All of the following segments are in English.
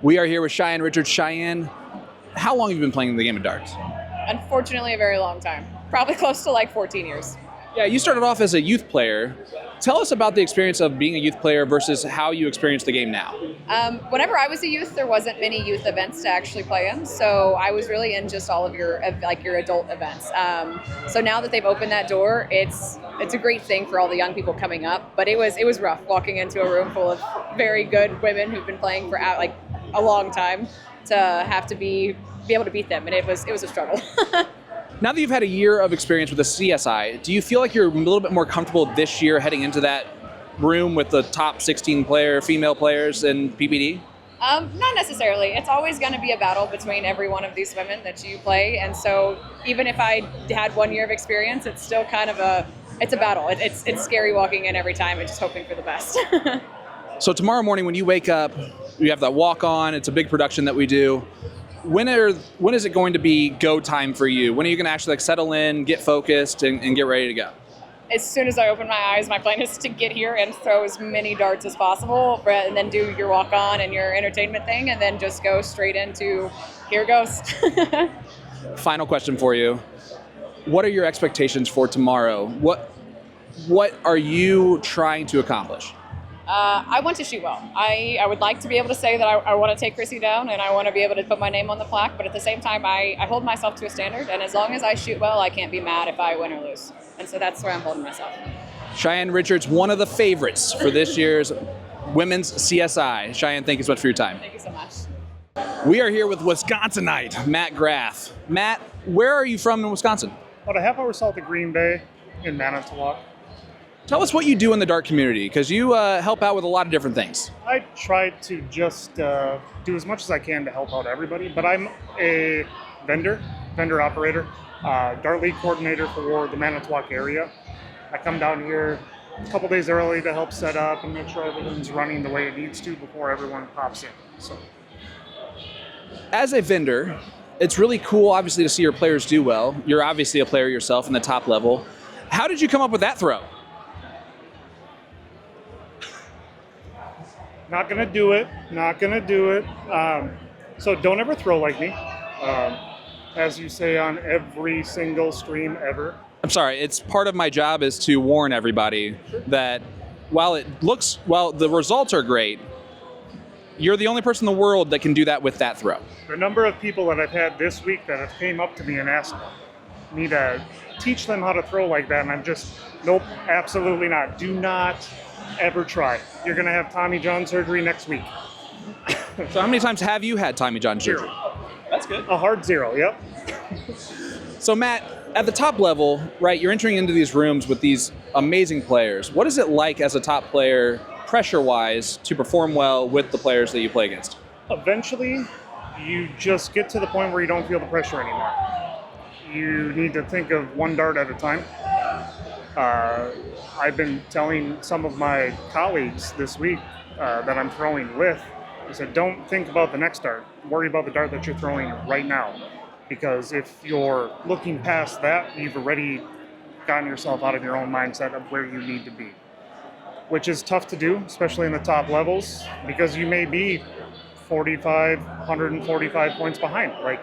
We are here with Cheyenne Richards. Cheyenne, how long have you been playing the game of darts? Unfortunately, a very long time. Probably close to like 14 years. Yeah, you started off as a youth player. Tell us about the experience of being a youth player versus how you experience the game now. Whenever I was a youth, there wasn't many youth events to actually play in, so I was really in just all of your adult events. So now that they've opened that door, it's a great thing for all the young people coming up. But it was rough walking into a room full of very good women who've been playing for like a long time to have to be able to beat them, and it was a struggle. Now that you've had a year of experience with the CSI, do you feel like you're a little bit more comfortable this year heading into that room with the top 16 female players in PPD? Not necessarily. It's always going to be a battle between every one of these women that you play, and so even if I had 1 year of experience, it's still kind of a battle. It's scary walking in every time and just hoping for the best. So tomorrow morning when you wake up, you have that walk on. It's a big production that we do. When is it going to be go time for you? When are you going to actually settle in, get focused, and get ready to go? As soon as I open my eyes, my plan is to get here and throw as many darts as possible, and then do your walk on and your entertainment thing, and then just go straight into here goes. Final question for you. What are your expectations for tomorrow? What are you trying to accomplish? I want to shoot well. I would like to be able to say that I want to take Chrissy down and I want to be able to put my name on the plaque, but at the same time, I hold myself to a standard, and as long as I shoot well, I can't be mad if I win or lose. And so that's where I'm holding myself. Cheyenne Richards, one of the favorites for this year's Women's CSI. Cheyenne, thank you so much for your time. Thank you so much. We are here with Wisconsinite, Matt Graff. Matt, where are you from in Wisconsin? About a half hour south of Green Bay in Manitowoc. Tell us what you do in the dart community, because you help out with a lot of different things. I try to just do as much as I can to help out everybody, but I'm a vendor operator, dart league coordinator for the Manitowoc area. I come down here a couple days early to help set up and make sure everything's running the way it needs to before everyone pops in. So, as a vendor, it's really cool, obviously, to see your players do well. You're obviously a player yourself in the top level. How did you come up with that throw? Not gonna do it. So don't ever throw like me. As you say on every single stream ever. I'm sorry, it's part of my job is to warn everybody that while the results are great, you're the only person in the world that can do that with that throw. The number of people that I've had this week that have came up to me and asked me to teach them how to throw like that, and I'm just, nope, absolutely not. Do not ever try. You're going to have Tommy John surgery next week. So how many times have you had Tommy John surgery? 0. That's good. A hard 0, yep. So Matt, at the top level, right, you're entering into these rooms with these amazing players. What is it like as a top player, pressure-wise, to perform well with the players that you play against? Eventually, you just get to the point where you don't feel the pressure anymore. You need to think of one dart at a time. I've been telling some of my colleagues this week that I'm throwing with, I said, don't think about the next dart. Worry about the dart that you're throwing right now. Because if you're looking past that, you've already gotten yourself out of your own mindset of where you need to be. Which is tough to do, especially in the top levels, because you may be 145 points behind. Like,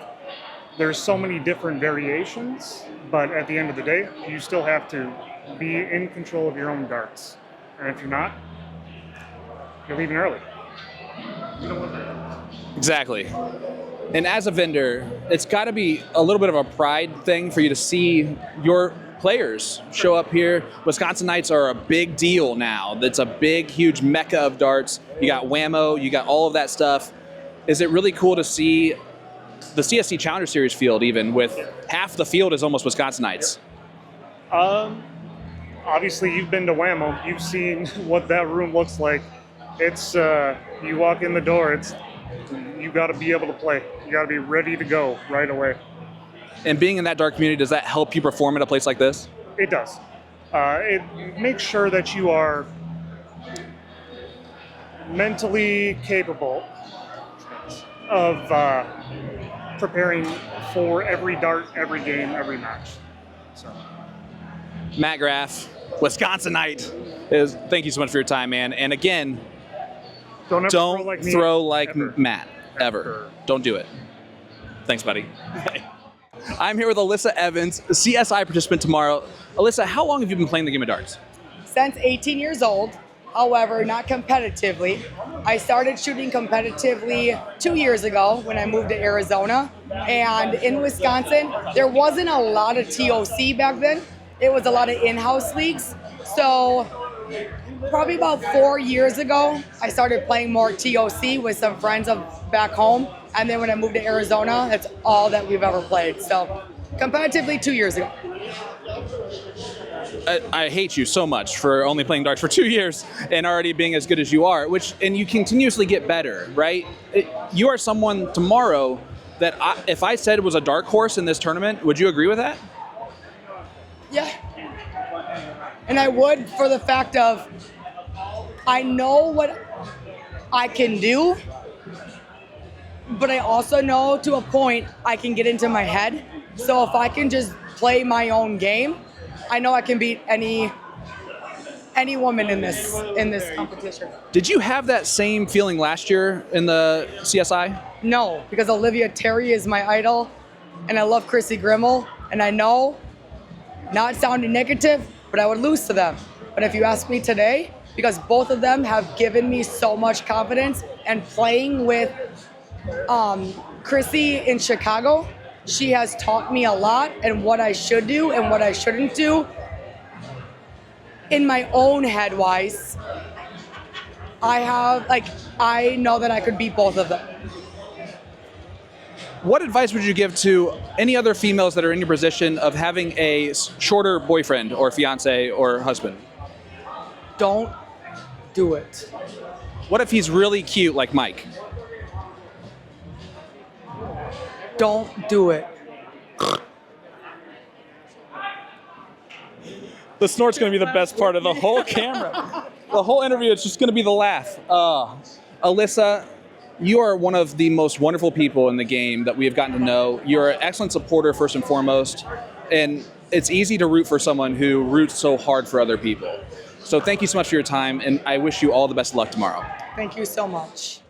there's so many different variations, but at the end of the day, you still have to be in control of your own darts. And if you're not, you're leaving early. You don't want that. Exactly. And as a vendor, it's got to be a little bit of a pride thing for you to see your players show up here. Wisconsinites are a big deal now. That's a big, huge mecca of darts. You got Whammo, you got all of that stuff. Is it really cool to see the CSC Challenger Series field, even with half the field is almost Wisconsinites? Obviously, you've been to Whammo. You've seen what that room looks like. It's you walk in the door. You got to be able to play. You got to be ready to go right away. And being in that dart community, does that help you perform at a place like this? It does. It makes sure that you are mentally capable of preparing for every dart, every game, every match. So, Matt Graff, Wisconsinite, thank you so much for your time, man. And again, don't throw like Matt. Matt. Ever. Don't do it. Thanks, buddy. I'm here with Alyssa Evans, a CSI participant tomorrow. Alyssa, how long have you been playing the game of darts? Since 18 years old, however, not competitively. I started shooting competitively 2 years ago when I moved to Arizona. And in Wisconsin, there wasn't a lot of TOC back then. It was a lot of in-house leagues. So probably about 4 years ago, I started playing more TOC with some friends back home. And then when I moved to Arizona, that's all that we've ever played. So competitively 2 years ago. I hate you so much for only playing darts for 2 years and already being as good as you are, and you continuously get better, right? You are someone tomorrow that if I said was a dark horse in this tournament, would you agree with that? Yeah. And I would, for the fact of I know what I can do, but I also know to a point I can get into my head. So if I can just play my own game, I know I can beat any woman in this competition. Did you have that same feeling last year in the CSI? No, because Olivia Terry is my idol, and I love Chrissy Grimmel, and I know, not sounding negative, but I would lose to them. But if you ask me today, because both of them have given me so much confidence, and playing with Chrissy in Chicago, she has taught me a lot and what I should do and what I shouldn't do. In my own head wise, I know that I could beat both of them. What advice would you give to any other females that are in your position of having a shorter boyfriend or fiance or husband? Don't do it. What if he's really cute like Mike? Don't do it. The snort's going to be the best part of the whole camera. The whole interview, it's just going to be the laugh. Alyssa, you are one of the most wonderful people in the game that we have gotten to know. You're an excellent supporter, first and foremost, and it's easy to root for someone who roots so hard for other people. So thank you so much for your time, and I wish you all the best of luck tomorrow. Thank you so much.